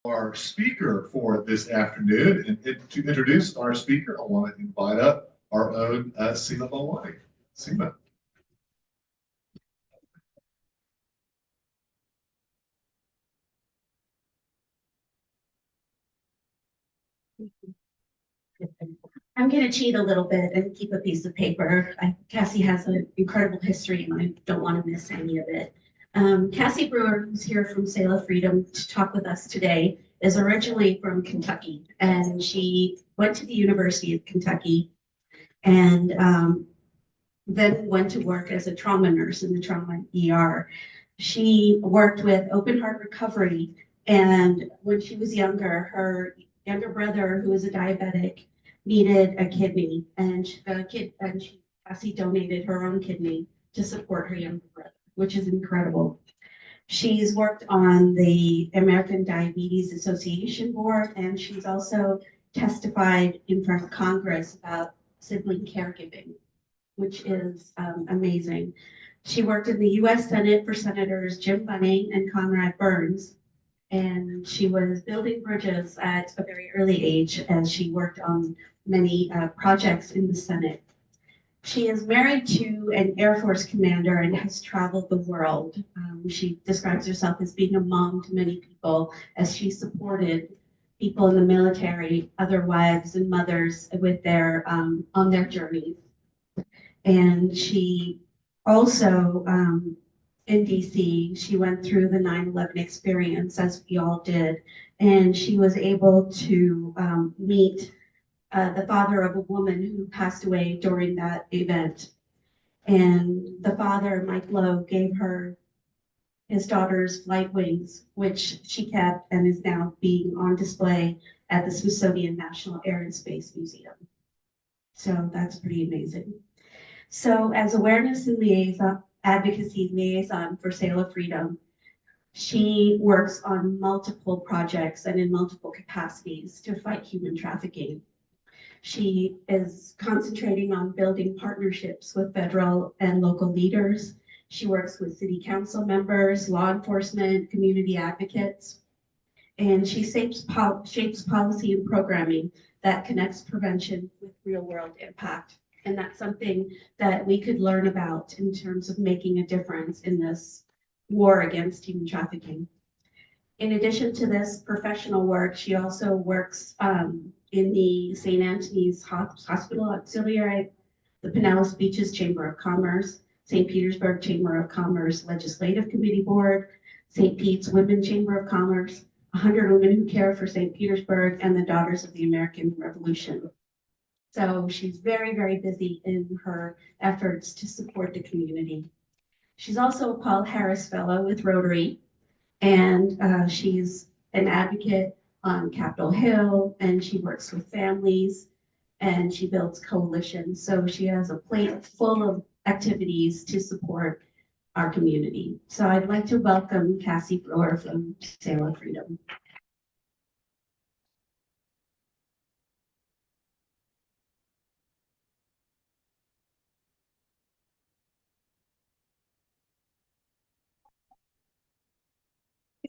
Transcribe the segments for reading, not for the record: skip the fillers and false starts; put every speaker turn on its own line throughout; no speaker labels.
our speaker for this afternoon. And to introduce our speaker, I want to invite up our own Selah. Selah.
I'm going to cheat a little bit and keep a piece of paper. Kassy has an incredible history and I don't want to miss any of it. Kassy Brewer, who's here from Selah Freedom to talk with us today, is originally from Kentucky, and she went to the University of Kentucky and then went to work as a trauma nurse in the trauma ER. She worked with Open Heart Recovery, and when she was younger, her younger brother, who was a diabetic, needed a kidney, and Kassy donated her own kidney to support her younger brother, which is incredible. She's worked on the American Diabetes Association board, and she's also testified in front of Congress about sibling caregiving, which is amazing. She worked in the U.S. Senate for Senators Jim Bunning and Conrad Burns, and she was building bridges at a very early age as she worked on many projects in the Senate. She is married to an Air Force commander and has traveled the world. She describes herself as being a mom to many people as she supported people in the military, other wives and mothers with their on their journeys. And she also, in DC, she went through the 9/11 experience, as we all did, and she was able to meet the father of a woman who passed away during that event. And the father, Mike Lowe, gave her his daughter's flight wings, which she kept and is now being on display at the Smithsonian National Air and Space Museum. So that's pretty amazing. So as awareness and liaison, advocacy liaison for Selah Freedom, she works on multiple projects and in multiple capacities to fight human trafficking. She is concentrating on building partnerships with federal and local leaders. She works with city council members, law enforcement, community advocates, and she shapes policy and programming that connects prevention with real-world impact. And that's something that we could learn about in terms of making a difference in this war against human trafficking. In addition to this professional work, she also works in the St. Anthony's Hospital Auxiliary, the Pinellas Beaches Chamber of Commerce, St. Petersburg Chamber of Commerce Legislative Committee Board, St. Pete's Women Chamber of Commerce, 100 Women Who Care for St. Petersburg, and the Daughters of the American Revolution. So she's very, very busy in her efforts to support the community. She's also a Paul Harris Fellow with Rotary, and she's an advocate on Capitol Hill, and she works with families, and she builds coalitions. So she has a plate full of activities to support our community. So I'd like to welcome Kassy Brewer from Selah Freedom.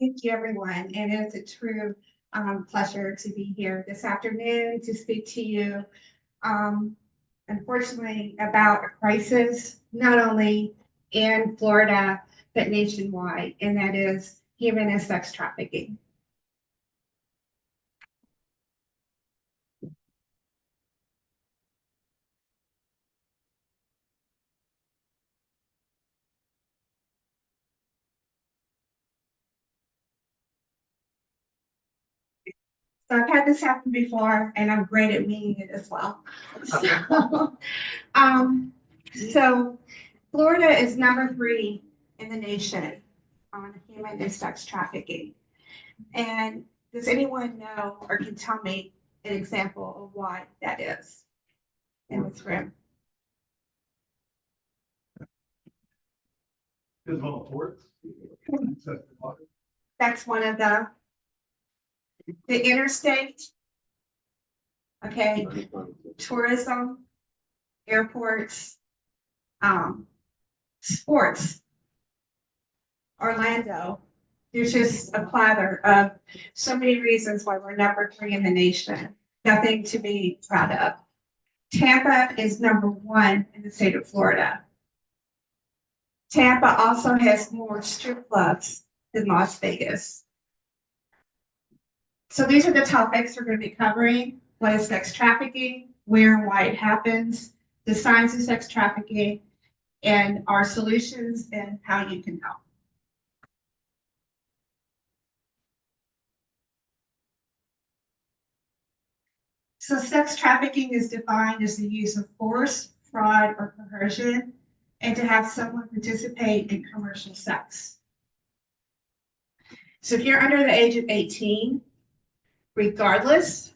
Thank you, everyone. And it's a true pleasure to be here this afternoon to speak to you, unfortunately, about a crisis, not only in Florida, but nationwide, and that is human and sex trafficking. So I've had this happen before, and I'm great at winging it as well. So Florida is number 3 in the nation on human and sex trafficking. And does anyone know or can tell me an example of why that is in this room? That's one of the interstate, okay, tourism, airports, sports. Orlando, there's just a platter of so many reasons why we're number 3 in the nation. Nothing to be proud of. Tampa is number 1 in the state of Florida. Tampa also has more strip clubs than Las Vegas. So these are the topics we're going to be covering. What is sex trafficking, where and why it happens, the signs of sex trafficking, and our solutions and how you can help. So sex trafficking is defined as the use of force, fraud, or coercion, and to have someone participate in commercial sex. So if you're under the age of 18, regardless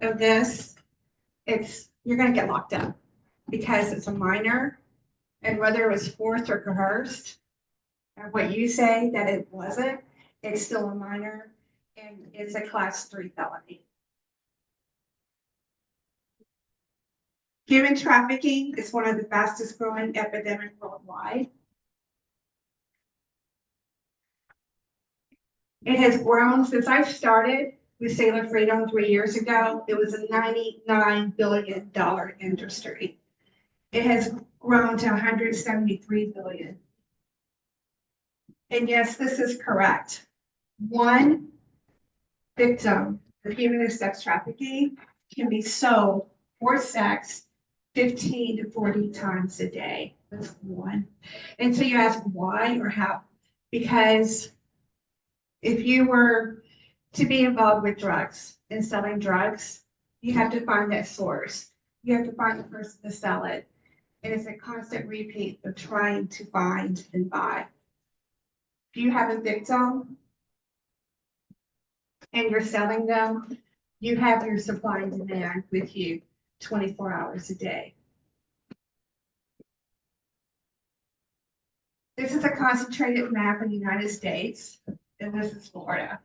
of this, you're going to get locked up because it's a minor, and whether it was forced or coerced, or what you say that it wasn't, it's still a minor, and it's a class 3 felony. Human trafficking is one of the fastest growing epidemics worldwide. It has grown since I started with Selah Freedom 3 years ago. It was a $99 billion industry. It has grown to $173 billion. And yes, this is correct. One victim of human sex trafficking can be sold for sex 15 to 40 times a day. That's one. And so you ask why or how? Because if you were to be involved with drugs and selling drugs, you have to find that source. You have to find the person to sell it. And it's a constant repeat of trying to find and buy. If you have a victim and you're selling them, you have your supply and demand with you 24 hours a day. This is a concentrated map of the United States, and this is Florida.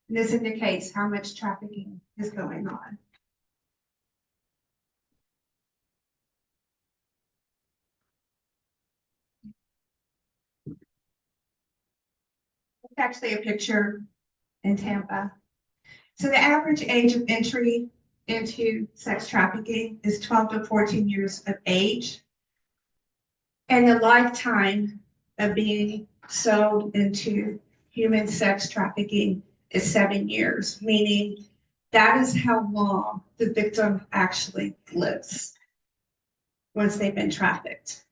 And this indicates how much trafficking is going on. It's actually a picture in Tampa. So the average age of entry into sex trafficking is 12 to 14 years of age. And the lifetime of being sold into human sex trafficking is 7 years, meaning that is how long the victim actually lives once they've been trafficked.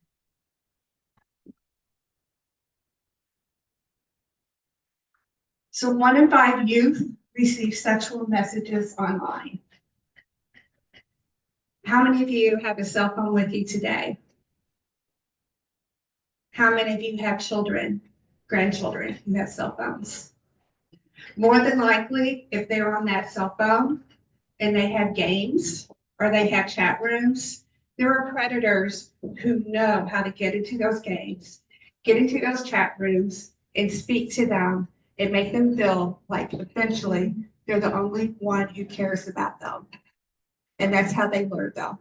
So 1 in 5 youth receive sexual messages online. How many of you have a cell phone with you today? How many of you have children, grandchildren who have cell phones? More than likely, if they're on that cell phone and they have games or they have chat rooms, there are predators who know how to get into those games, get into those chat rooms, and speak to them and make them feel like eventually they're the only one who cares about them. And that's how they learn them.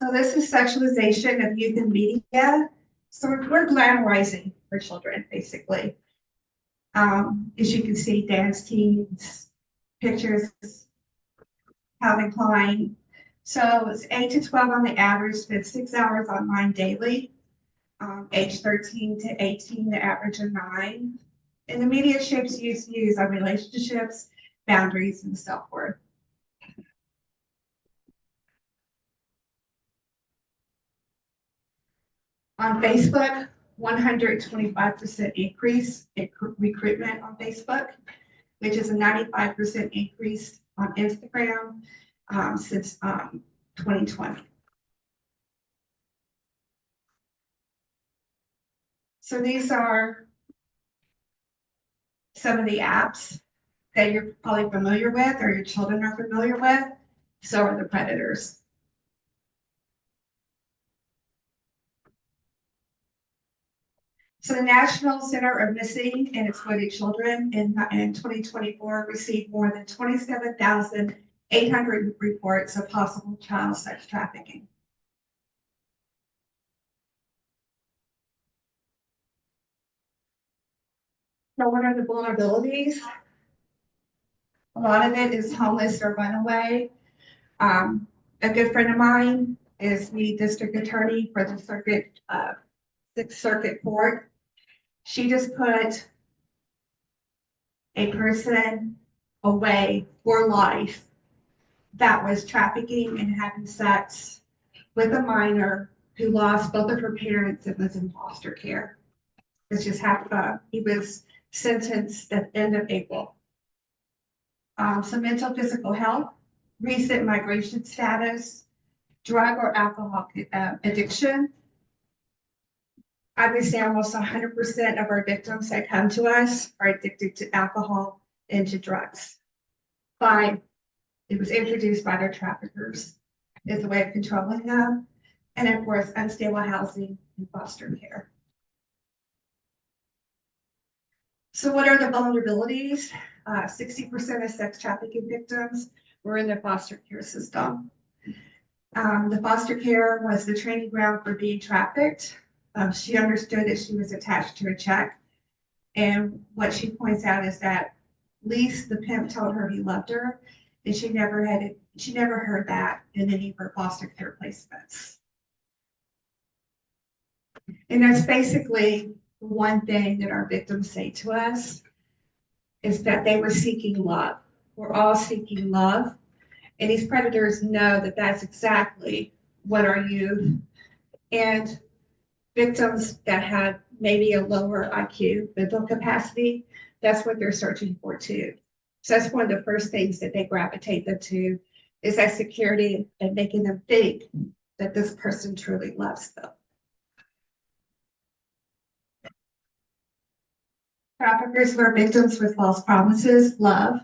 So this is sexualization of youth in media. So we're glamorizing our children, basically. As you can see, dance teams, pictures, Calvin Klein. So it's 8 to 12 on the average, spend 6 hours online daily. Age 13 to 18, the average of 9. And the media shapes youth views on relationships, boundaries, and self-worth. On Facebook, 125% increase in recruitment on Facebook, which is a 95% increase on Instagram since 2020. So these are some of the apps that you're probably familiar with or your children are familiar with. So are the predators. So the National Center of Missing and Exploited Children in 2024 received more than 27,000 800 reports of possible child sex trafficking. So what are the vulnerabilities? A lot of it is homeless or runaway. A good friend of mine is the district attorney for the Sixth Circuit Court. She just put a person away for life that was trafficking and having sex with a minor who lost both of her parents and was in foster care. It's just happened. He was sentenced at the end of April. Some mental physical health, recent migration status, drug or alcohol addiction. I would say almost 100% of our victims that come to us are addicted to alcohol and to drugs. It was introduced by their traffickers as a way of controlling them. And of course, unstable housing and foster care. So what are the vulnerabilities? 60% of sex trafficking victims were in the foster care system. The foster care was the training ground for being trafficked. She understood that she was attached to a check. And what she points out is that at least the pimp told her he loved her, and she never heard that in any of her foster care placements. And that's basically one thing that our victims say to us, is that they were seeking love. We're all seeking love. And these predators know that that's exactly what our youth and victims that had maybe a lower IQ, mental capacity, that's what they're searching for too. So that's one of the first things that they gravitate them to, is that security and making them think that this person truly loves them. Traffickers lure victims with false promises, love,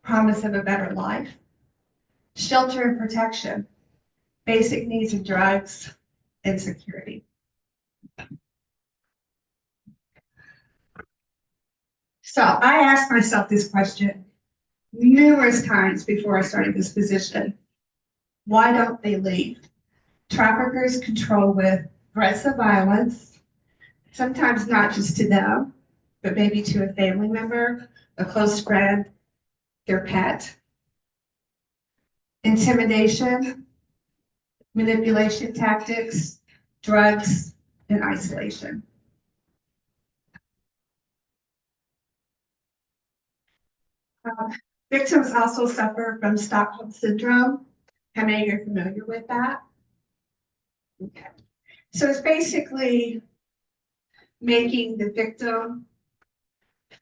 promise of a better life, shelter and protection, basic needs of drugs, and security. So I asked myself this question numerous times before I started this position. Why don't they leave? Traffickers control with threats of violence, sometimes not just to them, but maybe to a family member, a close friend, their pet. Intimidation, manipulation tactics, drugs, and isolation. Victims also suffer from Stockholm syndrome. How many are familiar with that? Okay. So it's basically making the victim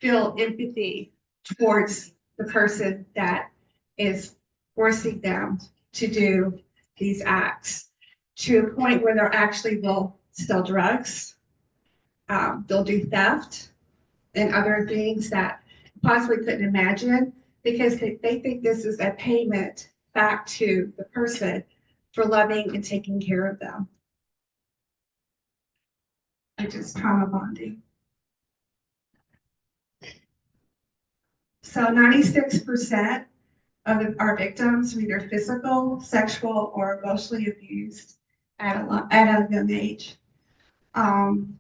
feel empathy towards the person that is forcing them to do these acts, to a point where they're actually will sell drugs, they'll do theft and other things that possibly couldn't imagine, because they think this is a payment back to the person for loving and taking care of them. Which is trauma bonding. So 96% of our victims were either physical, sexual, or emotionally abused at a young age.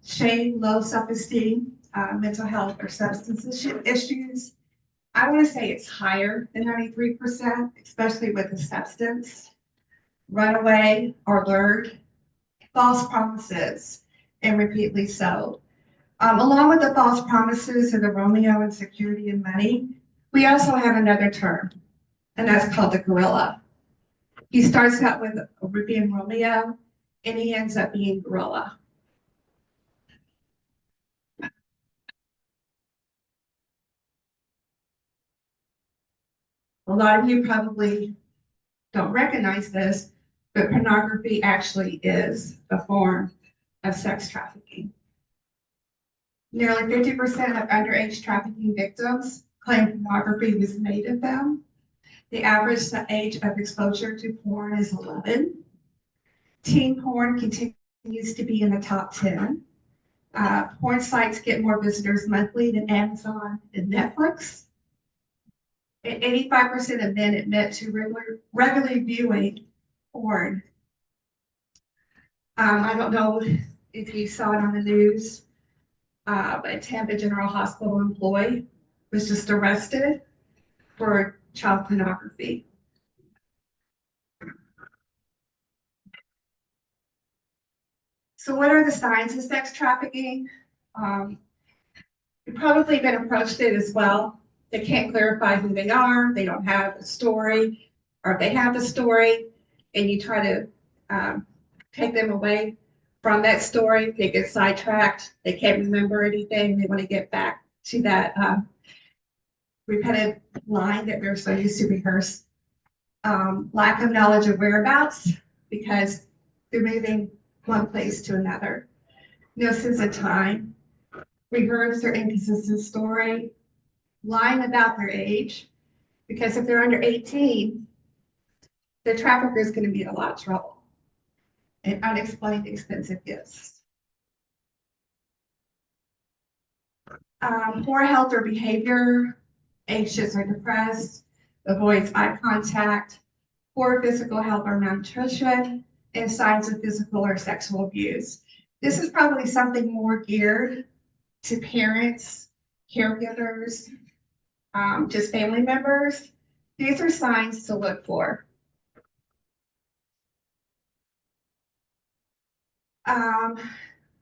Shame, low self-esteem, mental health, or substance issues. I want to say it's higher than 93%, especially with the substance. Runaway or lured, false promises, and repeatedly sold. Along with the false promises of the Romeo and security and money, we also have another term, and that's called the gorilla. He starts out with being Romeo, and he ends up being gorilla. A lot of you probably don't recognize this, but pornography actually is a form of sex trafficking. Nearly 50% of underage trafficking victims claim pornography was made of them. The average age of exposure to porn is 11. Teen porn continues to be in the top 10. Porn sites get more visitors monthly than Amazon and Netflix. and 85% of men admit to regularly viewing porn. I don't know if you saw it on the news, but a Tampa General Hospital employee was just arrested for child pornography. So what are the signs of sex trafficking? You've probably been approached it as well. They can't clarify who they are. They don't have a story, or if they have a story and you try to take them away from that story, they get sidetracked. They can't remember anything. They want to get back to that repetitive line that they're so used to rehearse. Lack of knowledge of whereabouts because they're moving one place to another. No sense of time. Rehearse their inconsistent story. Lying about their age, because if they're under 18, the trafficker is going to be in a lot of trouble. And unexplained expensive gifts. Poor health or behavior, anxious or depressed, avoids eye contact, poor physical health or malnutrition, and signs of physical or sexual abuse. This is probably something more geared to parents, caregivers, just family members. These are signs to look for.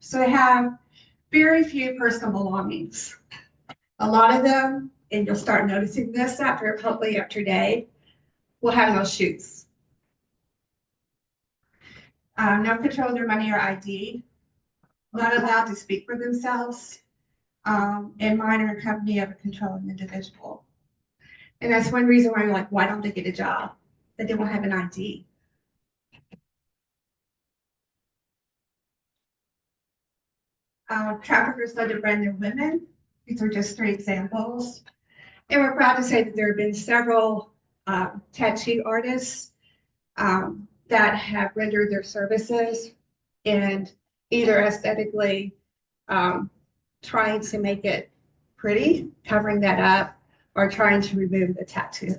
So they have very few personal belongings. A lot of them, and you'll start noticing this probably after day, will have no shoes. No control of their money or ID, not allowed to speak for themselves, and minor company of a controlling individual. And that's one reason why you're like, why don't they get a job? That they won't have an ID. Traffickers love to brand new women. These are just 3 examples. And we're proud to say that there have been several tattoo artists that have rendered their services and either aesthetically trying to make it pretty, covering that up, or trying to remove the tattoo.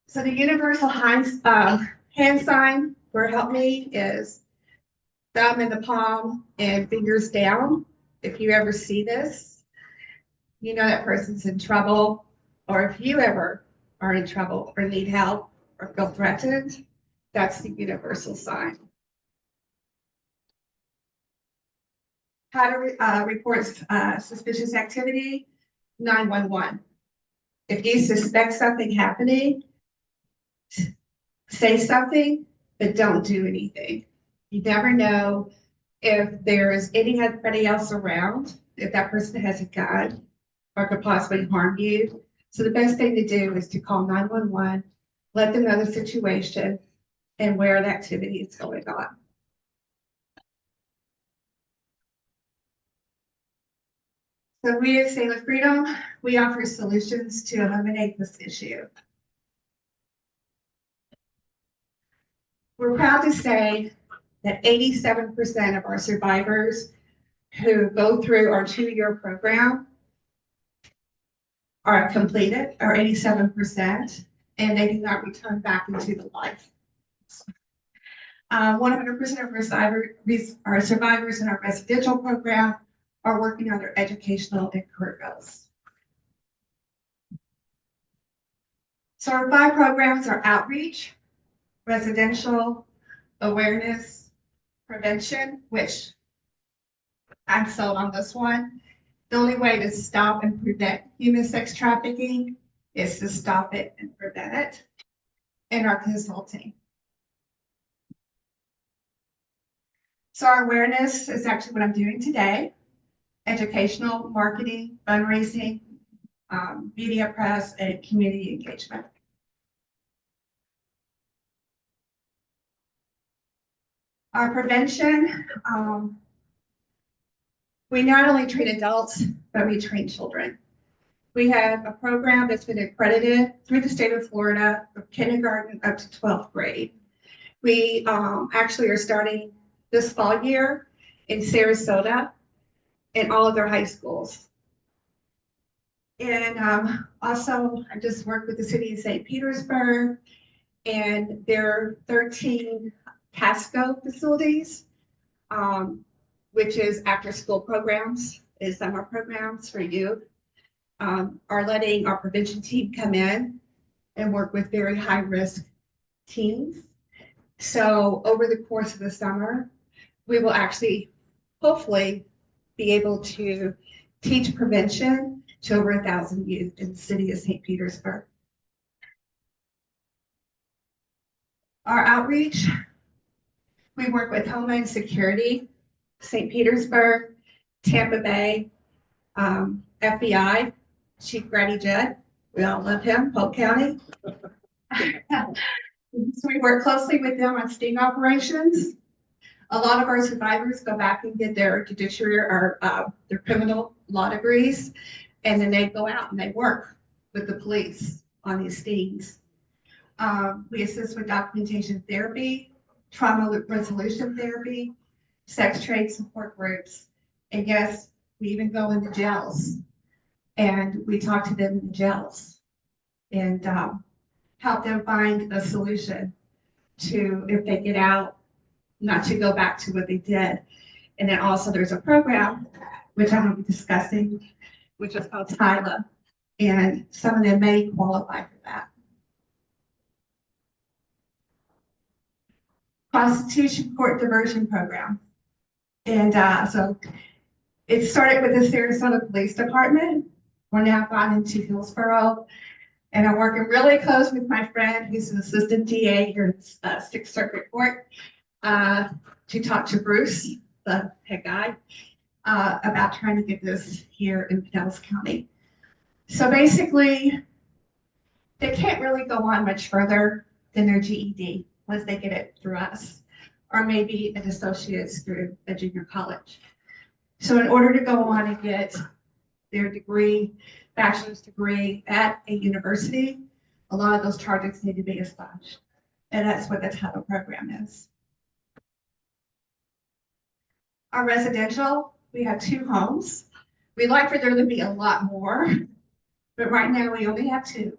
So the universal hand sign for help me is thumb in the palm and fingers down. If you ever see this, you know that person's in trouble, or if you ever are in trouble or need help or feel threatened, that's the universal sign. How to report suspicious activity, 911. If you suspect something happening, say something, but don't do anything. You never know if there's anybody else around, if that person has a gun or could possibly harm you. So the best thing to do is to call 911, let them know the situation and where the activity is going on. So we at Selah Freedom, we offer solutions to eliminate this issue. We're proud to say that 87% of our survivors who go through our 2-year program are completed, or 87%, and they do not return back into the life. 100% of our survivors in our residential program are working on their educational and career goals. So our 5 programs are outreach, residential, awareness, prevention, which I'm sold on this one. The only way to stop and prevent human sex trafficking is to stop it and prevent it, and our consulting. So our awareness is actually what I'm doing today. Educational, marketing, fundraising, media press, and community engagement. Our prevention, we not only treat adults, but we treat children. We have a program that's been accredited through the state of Florida from kindergarten up to 12th grade. We actually are starting this fall year in Sarasota in all of their high schools. And also, I just worked with the city of St. Petersburg and their 13 Casco facilities, which is after-school programs, is summer programs for youth, are letting our prevention team come in and work with very high-risk teens. So over the course of the summer, we will actually, hopefully, be able to teach prevention to over 1,000 youth in the city of St. Petersburg. Our outreach, we work with Homeland Security, St. Petersburg, Tampa Bay, FBI, Chief Grady Judd. We all love him, Polk County. So we work closely with them on sting operations. A lot of our survivors go back and get their judiciary or their criminal law degrees, and then they go out and they work with the police on these stings. We assist with documentation therapy, trauma resolution therapy, sex trade support groups, and yes, we even go into jails and we talk to them in the jails and help them find a solution to, if they get out, not to go back to what they did. And then also there's a program, which I'm going to be discussing, which is called TILA, and some of them may qualify for that. Prostitution court diversion program. And so it started with the Sarasota Police Department. We're now gone into Hillsborough. And I'm working really close with my friend who's an assistant DA here at Sixth Circuit Court to talk to Bruce, the head guy, about trying to get this here in Pinellas County. So basically, they can't really go on much further than their GED once they get it through us, or maybe an associate's through a junior college. So in order to go on and get their degree, bachelor's degree at a university, a lot of those charges need to be expunged. And that's what the TILA program is. Our residential, we have 2 homes. We'd like for there to be a lot more, but right now we only have 2.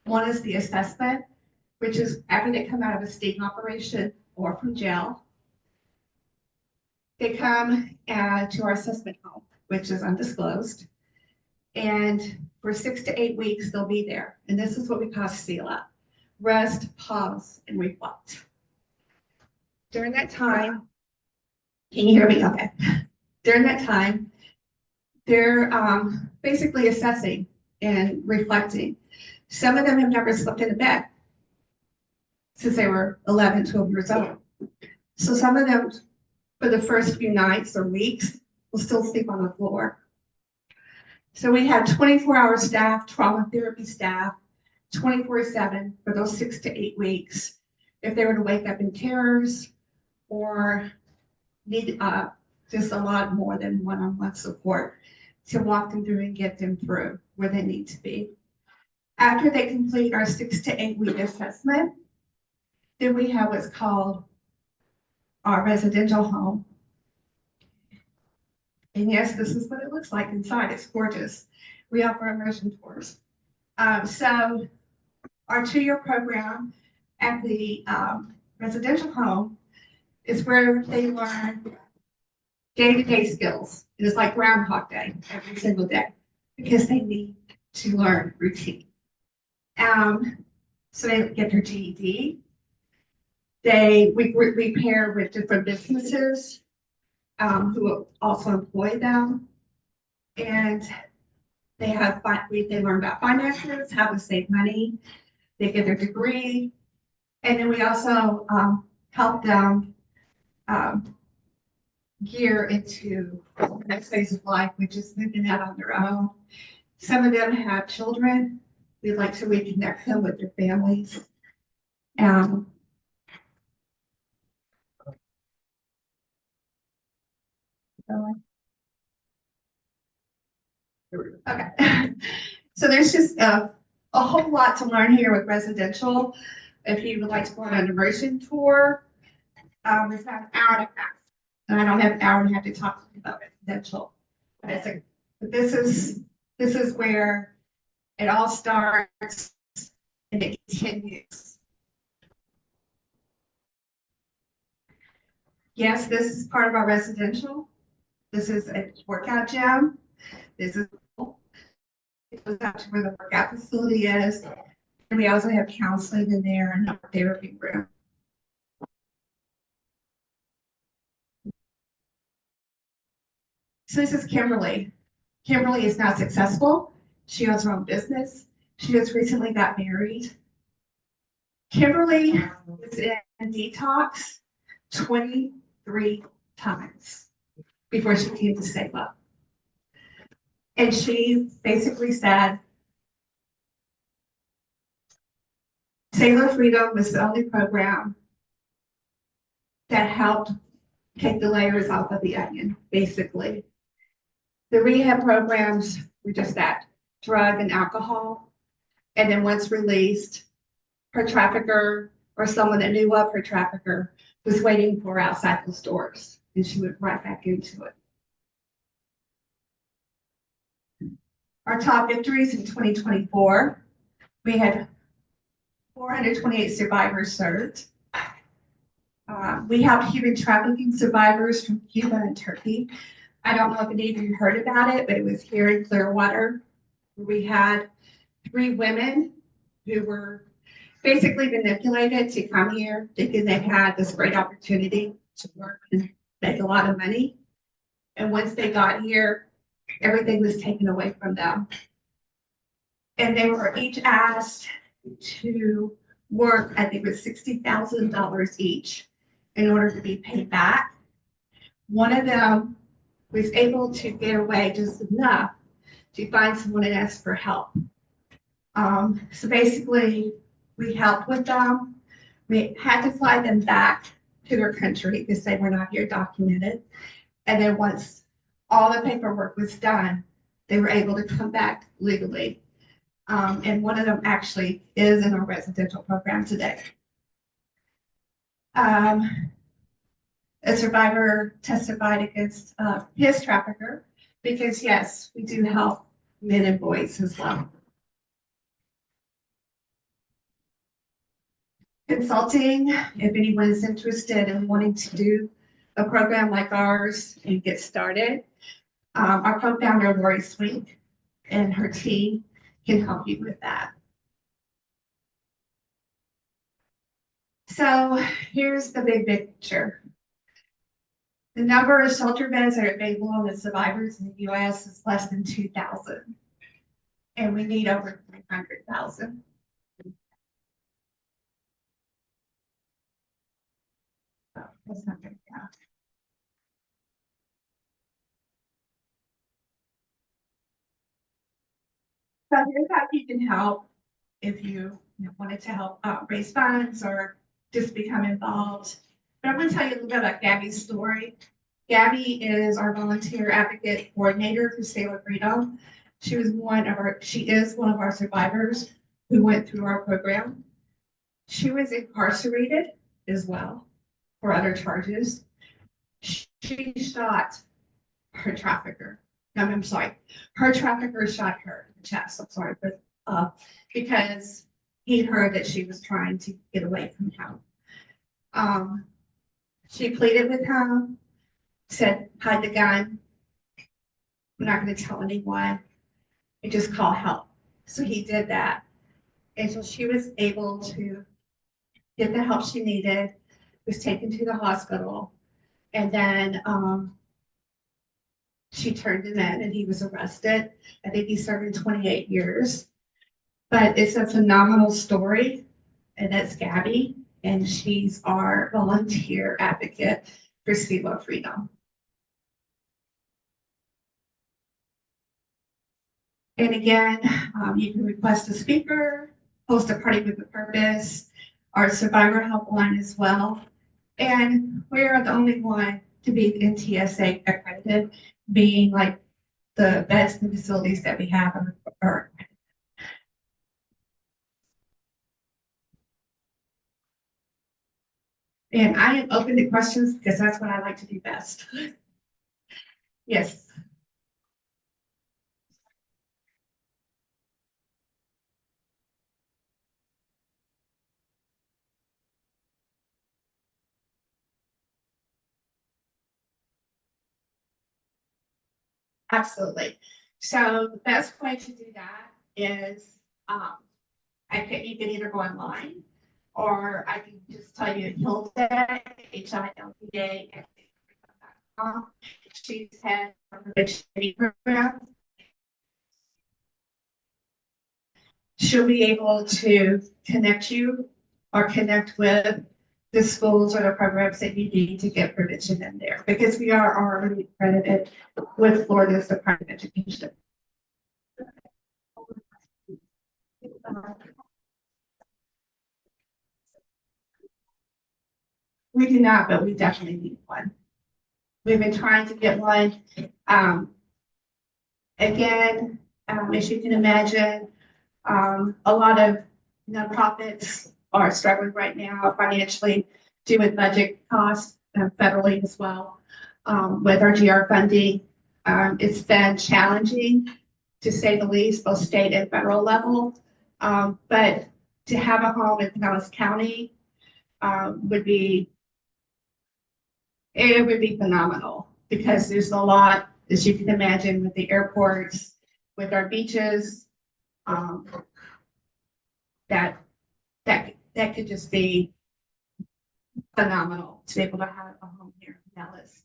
One is the assessment, which is after they come out of a sting operation or from jail. They come to our assessment home, which is undisclosed. And for 6 to 8 weeks, they'll be there. And this is what we call Selah: rest, pause, and reflect. During that time, can you hear me? Okay. During that time, they're basically assessing and reflecting. Some of them have never slept in a bed since they were 11, 12 years old. So some of them, for the first few nights or weeks, will still sleep on the floor. So we have 24-hour staff, trauma therapy staff, 24/7 for those 6 to 8 weeks. If they were to wake up in terrors or need just a lot more than one-on-one support to walk them through and get them through where they need to be. After they complete our 6 to 8 week assessment, then we have what's called our residential home. And yes, this is what it looks like inside. It's gorgeous. We offer immersion tours. So our 2-year program at the residential home is where they learn day-to-day skills. It is like Groundhog Day every single day because they need to learn routine. So they get their GED. We pair with different businesses who also employ them, and they learn about finances, how to save money. They get their degree, and then we also help them gear into the next phase of life, which is moving out on their own. Some of them have children. We'd like to reconnect them with their families. Okay. So there's just a whole lot to learn here with residential. If you would like to go on an immersion tour, it's about an hour and a half. And I don't have an hour and a half to talk to you about residential. But this This is where it all starts and it continues. Yes, this is part of our residential. This is a workout gym. This is, it goes out to where the workout facility is. And we also have counseling in there and a therapy room. So this is Kimberly. Kimberly is now successful. She owns her own business. She just recently got married. Kimberly was in detox 23 times before she came to Selah. And she basically said, Selah Freedom was the only program that helped take the layers off of the onion, basically. The rehab programs were just that, drug and alcohol. And then once released, her trafficker or someone that knew of her trafficker was waiting for her outside those doors, and she went right back into it. Our top victories in 2024, we had 428 survivors served. We helped human trafficking survivors from Cuba and Turkey. I don't know if any of you heard about it, but it was here in Clearwater. We had 3 women who were basically manipulated to come here thinking they had this great opportunity to work and make a lot of money. And once they got here, everything was taken away from them. And they were each asked to work, I think it was $60,000 each in order to be paid back. One of them was able to get away just enough to find someone and ask for help. So basically, we helped with them. We had to fly them back to their country because they were not here documented. And then once all the paperwork was done, they were able to come back legally. And one of them actually is in our residential program today. A survivor testified against his trafficker because yes, we do help men and boys as well. Consulting, if anyone is interested in wanting to do a program like ours and get started, our co-founder, Lori Swink, and her team can help you with that. So here's the big picture. The number of shelter beds that are available on the survivors in the US is less than 2,000. And we need over 300,000. Oh, that's not good. Yeah. So here's how you can help if you wanted to help raise funds or just become involved. But I'm going to tell you a little bit about Gabby's story. Gabby is our volunteer advocate coordinator for Selah Freedom. She is one of our survivors who went through our program. She was incarcerated as well for other charges. She shot her trafficker. No, I'm sorry. Her trafficker shot her in the chest. I'm sorry, but because he heard that she was trying to get away from him. She pleaded with him, said, hide the gun. I'm not going to tell anyone. And just call help. So he did that. And so she was able to get the help she needed, was taken to the hospital. And then she turned him in and he was arrested. I think he's serving 28 years. But it's a phenomenal story. And that's Gabby. And she's our volunteer advocate for Selah Freedom. And again, you can request a speaker, host a party with a purpose, our survivor helpline as well. And we are the only one to be NTSA accredited, being like the beds and facilities that we have are. And I am open to questions because that's what I like to do best. Yes. Absolutely. So the best way to do that is, you can either go online, or I can just tell you Hilda, HILDA. She's head of the education program. She'll be able to connect you or connect with the schools or the programs that you need to get prevention in there, because we are already accredited with Florida's Department of Education. We do not, but we definitely need one. We've been trying to get one. Again, as you can imagine, a lot of nonprofits are struggling right now financially due with budget costs, federally as well. With our GR funding, it's been challenging, to say the least, both state and federal level. But to have a home in Pinellas County would be phenomenal, because there's a lot, as you can imagine, with the airports, with our beaches, that could just be phenomenal to be able to have a home here in Pinellas.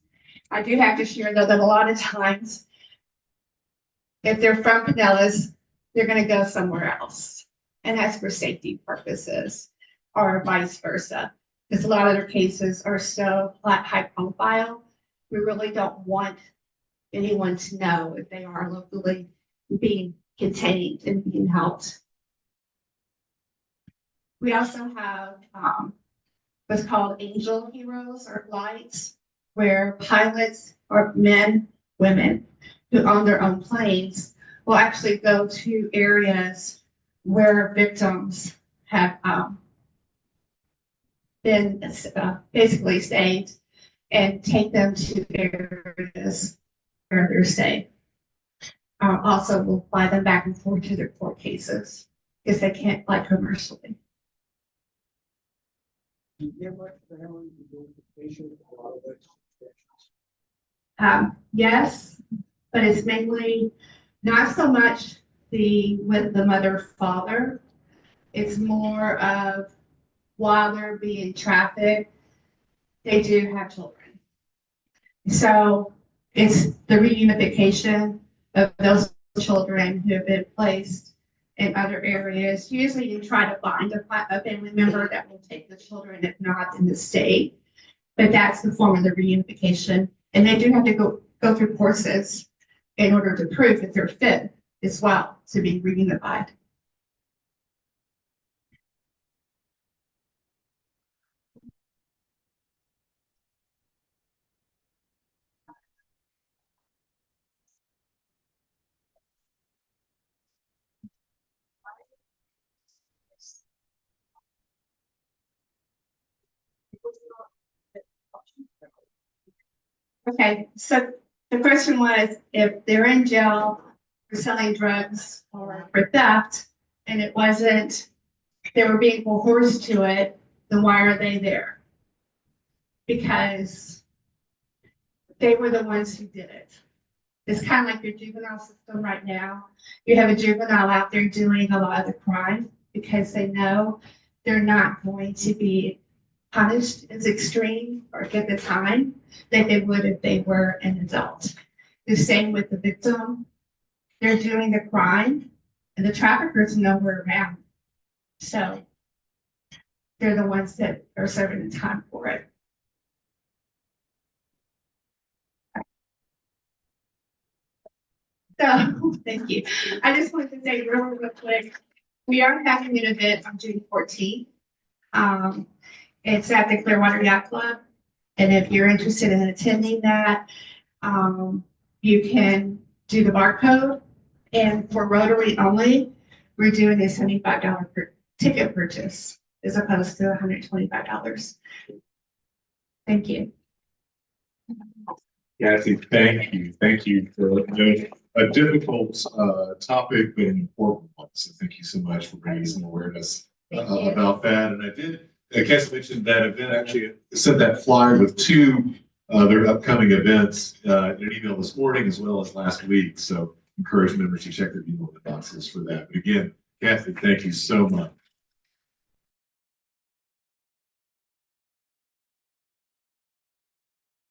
I do have to share, though, that a lot of times, if they're from Pinellas, they're going to go somewhere else, and that's for safety purposes, or vice versa, because a lot of their cases are so high profile. We really don't want anyone to know if they are locally being contained and being helped. We also have what's called angel heroes or lights, where pilots or men, women who own their own planes will actually go to areas where victims have been basically saved, and take them to areas where they're safe. Also, we'll fly them back and forth to their court cases, because they can't fly commercially. Yes, but it's mainly not so much with the mother father. It's more of, while they're being trafficked, they do have children. So it's the reunification of those children who have been placed in other areas. Usually you try to find a family member that will take the children, if not in the state. But that's the form of the reunification. And they do have to go through courses in order to prove that they're fit as well to be reunified. Okay, so the question was, if they're in jail for selling drugs or for theft, and it wasn't, they were being coerced to it, then why are they there? Because they were the ones who did it. It's kind of like your juvenile system right now. You have a juvenile out there doing a lot of the crime because they know they're not going to be punished as extreme or get the time that they would if they were an adult. The same with the victim. They're doing the crime, and the traffickers know we're around. So they're the ones that are serving the time for it. So thank you. I just wanted to say real quick, we are having an event on June 14th. It's at the Clearwater Yacht Club. And if you're interested in attending that, you can do the barcode. And for Rotary only, we're doing a $75 per ticket purchase as opposed to $125. Thank you.
Kassy, thank you. Thank you for a difficult topic, but an important one. So thank you so much for bringing some awareness about that. And I did, Kassy mentioned that event, actually sent that flyer with two their upcoming events in an email this morning as well as last week. So encourage members to check their email boxes for that. But again, Kathy, thank you so much.